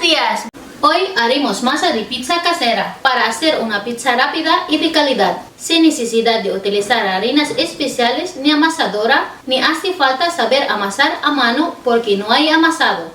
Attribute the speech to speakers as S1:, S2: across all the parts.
S1: días! Hoy haremos masa de pizza casera para hacer una pizza rápida y de calidad, sin necesidad de utilizar harinas especiales ni amasadora, ni hace falta saber amasar a mano porque no hay amasado.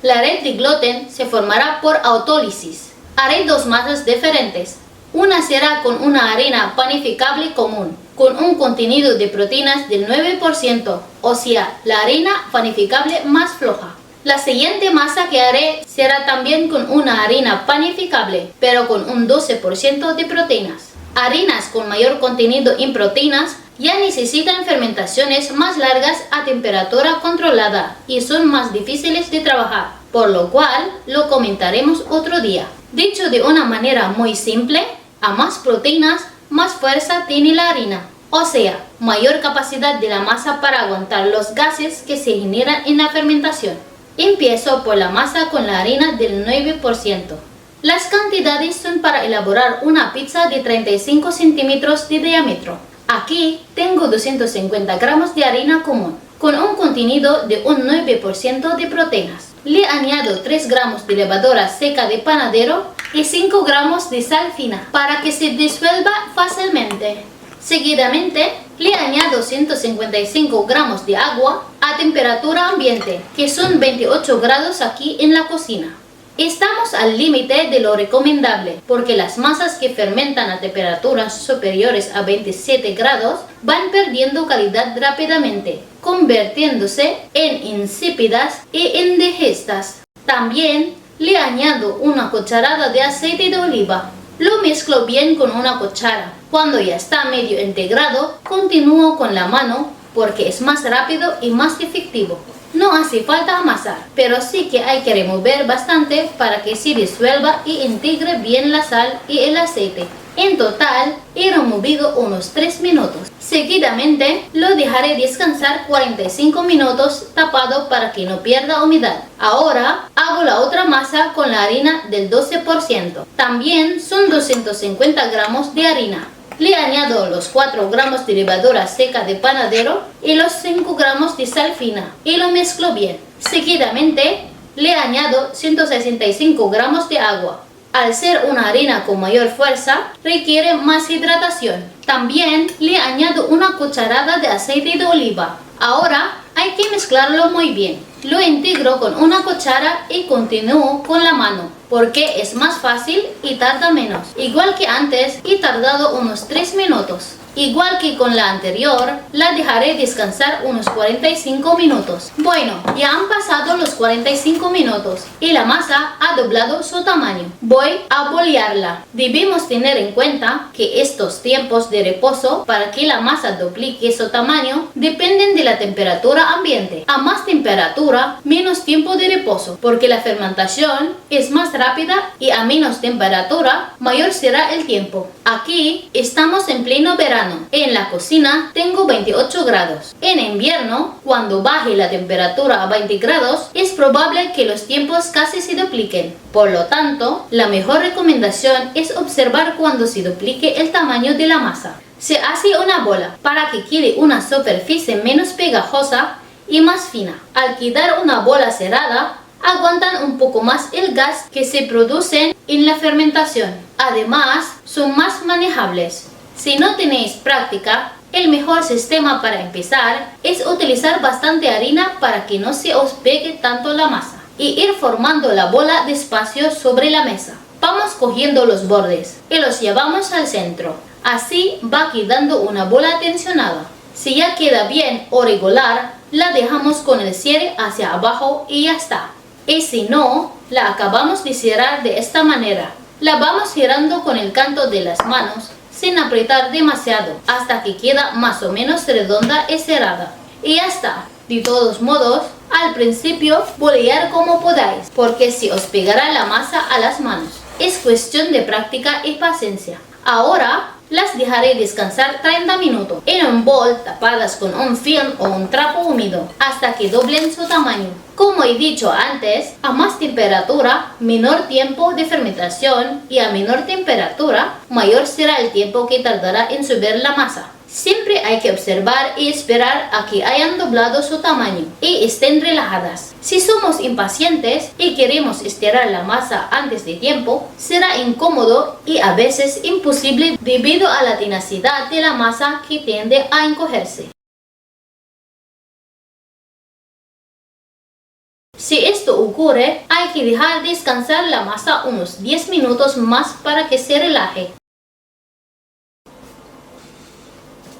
S1: La red de gluten se formará por autólisis. Haré dos masas diferentes. Una será con una harina panificable común, con un contenido de proteínas del 9%, o sea, la harina panificable más floja. La siguiente masa que haré será también con una harina panificable, pero con un 12% de proteínas. Harinas con mayor contenido en proteínas ya necesitan fermentaciones más largas a temperatura controlada y son más difíciles de trabajar, por lo cual lo comentaremos otro día. Dicho de una manera muy simple, a más proteínas, más fuerza tiene la harina, o sea, mayor capacidad de la masa para aguantar los gases que se generan en la fermentación. Empiezo por la masa con la harina del 9%. Las cantidades son para elaborar una pizza de 35 centímetros de diámetro. Aquí tengo 250 gramos de harina común, con un contenido de un 9% de proteínas. Le añado 3 gramos de levadura seca de panadero y 5 gramos de sal fina para que se disuelva fácilmente. Seguidamente, le añado 155 gramos de agua a temperatura ambiente, que son 28 grados aquí en la cocina. Estamos al límite de lo recomendable, porque las masas que fermentan a temperaturas superiores a 27 grados van perdiendo calidad rápidamente, convirtiéndose en insípidas e indigestas. También le añado una cucharada de aceite de oliva. Lo mezclo bien con una cuchara. Cuando ya está medio integrado, continúo con la mano porque es más rápido y más efectivo. No hace falta amasar, pero sí que hay que remover bastante para que se disuelva y integre bien la sal y el aceite. En total, he removido unos 3 minutos. Seguidamente, lo dejaré descansar 45 minutos tapado para que no pierda humedad. Ahora, hago la otra masa con la harina del 12%. También son 250 gramos de harina. Le añado los 4 gramos de levadura seca de panadero y los 5 gramos de sal fina y lo mezclo bien. Seguidamente, le añado 165 gramos de agua. Al ser una harina con mayor fuerza, requiere más hidratación. También le añado una cucharada de aceite de oliva. Ahora hay que mezclarlo muy bien. Lo integro con una cuchara y continúo con la mano, porque es más fácil y tarda menos. Igual que antes, he tardado unos 3 minutos. Igual que con la anterior, la dejaré descansar unos 45 minutos. Bueno, ya han pasado los 45 minutos y la masa ha doblado su tamaño. Voy a bolearla. Debemos tener en cuenta que estos tiempos de reposo para que la masa duplique su tamaño dependen de la temperatura ambiente. A más temperatura, menos tiempo de reposo, porque la fermentación es más rápida y a menos temperatura, mayor será el tiempo. Aquí estamos en pleno verano. En la cocina tengo 28 grados. En invierno, cuando baje la temperatura a 20 grados, es probable que los tiempos casi se dupliquen. Por lo tanto, la mejor recomendación es observar cuando se duplique el tamaño de la masa. Se hace una bola para que quede una superficie menos pegajosa y más fina. Al quedar una bola cerrada, aguantan un poco más el gas que se produce en la fermentación. Además, son más manejables. Si no tenéis práctica, el mejor sistema para empezar es utilizar bastante harina para que no se os pegue tanto la masa y ir formando la bola despacio sobre la mesa. Vamos cogiendo los bordes y los llevamos al centro. Así va quedando una bola tensionada. Si ya queda bien o regular, la dejamos con el cierre hacia abajo y ya está. Y si no, la acabamos de cerrar de esta manera. La vamos girando con el canto de las manos sin apretar demasiado, hasta que queda más o menos redonda y cerrada. Y ya está. De todos modos, al principio bolear como podáis, porque se os pegará la masa a las manos. Es cuestión de práctica y paciencia. Ahora las dejaré descansar 30 minutos en un bol tapadas con un film o un trapo húmedo hasta que doblen su tamaño. Como he dicho antes, a más temperatura, menor tiempo de fermentación y a menor temperatura, mayor será el tiempo que tardará en subir la masa. Siempre hay que observar y esperar a que hayan doblado su tamaño y estén relajadas. Si somos impacientes y queremos estirar la masa antes de tiempo, será incómodo y a veces imposible debido a la tenacidad de la masa que tiende a encogerse. Si esto ocurre, hay que dejar descansar la masa unos 10 minutos más para que se relaje.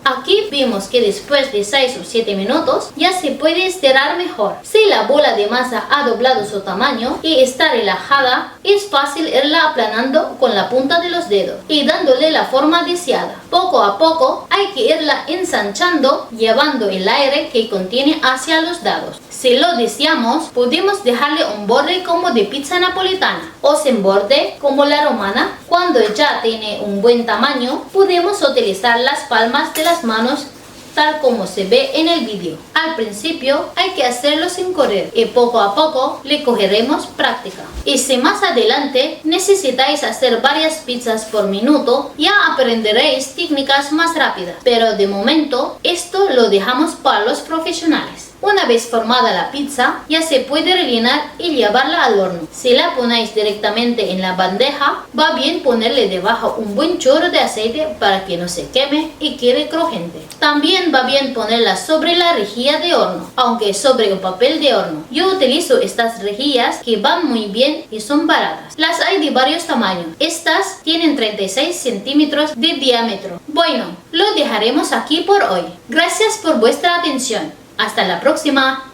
S1: Aquí vimos que después de 6 o 7 minutos ya se puede estirar mejor. Si la bola de masa ha doblado su tamaño y está relajada, es fácil irla aplanando con la punta de los dedos y dándole la forma deseada. Poco a poco hay que irla ensanchando, llevando el aire que contiene hacia los lados. Si lo deseamos, podemos dejarle un borde como de pizza napolitana o sin borde como la romana. Cuando ya tiene un buen tamaño, podemos utilizar las palmas de las manos tal como se ve en el vídeo. Al principio hay que hacerlo sin correr y poco a poco le cogeremos práctica. Y si más adelante necesitáis hacer varias pizzas por minuto, ya aprenderéis técnicas más rápidas. Pero de momento esto lo dejamos para los profesionales. Una vez formada la pizza, ya se puede rellenar y llevarla al horno. Si la ponéis directamente en la bandeja, va bien ponerle debajo un buen chorro de aceite para que no se queme y quede crujiente. También va bien ponerla sobre la rejilla de horno, aunque sobre un papel de horno. Yo utilizo estas rejillas que van muy bien y son baratas. Las hay de varios tamaños. Estas tienen 36 centímetros de diámetro. Bueno, lo dejaremos aquí por hoy. Gracias por vuestra atención. Hasta la próxima.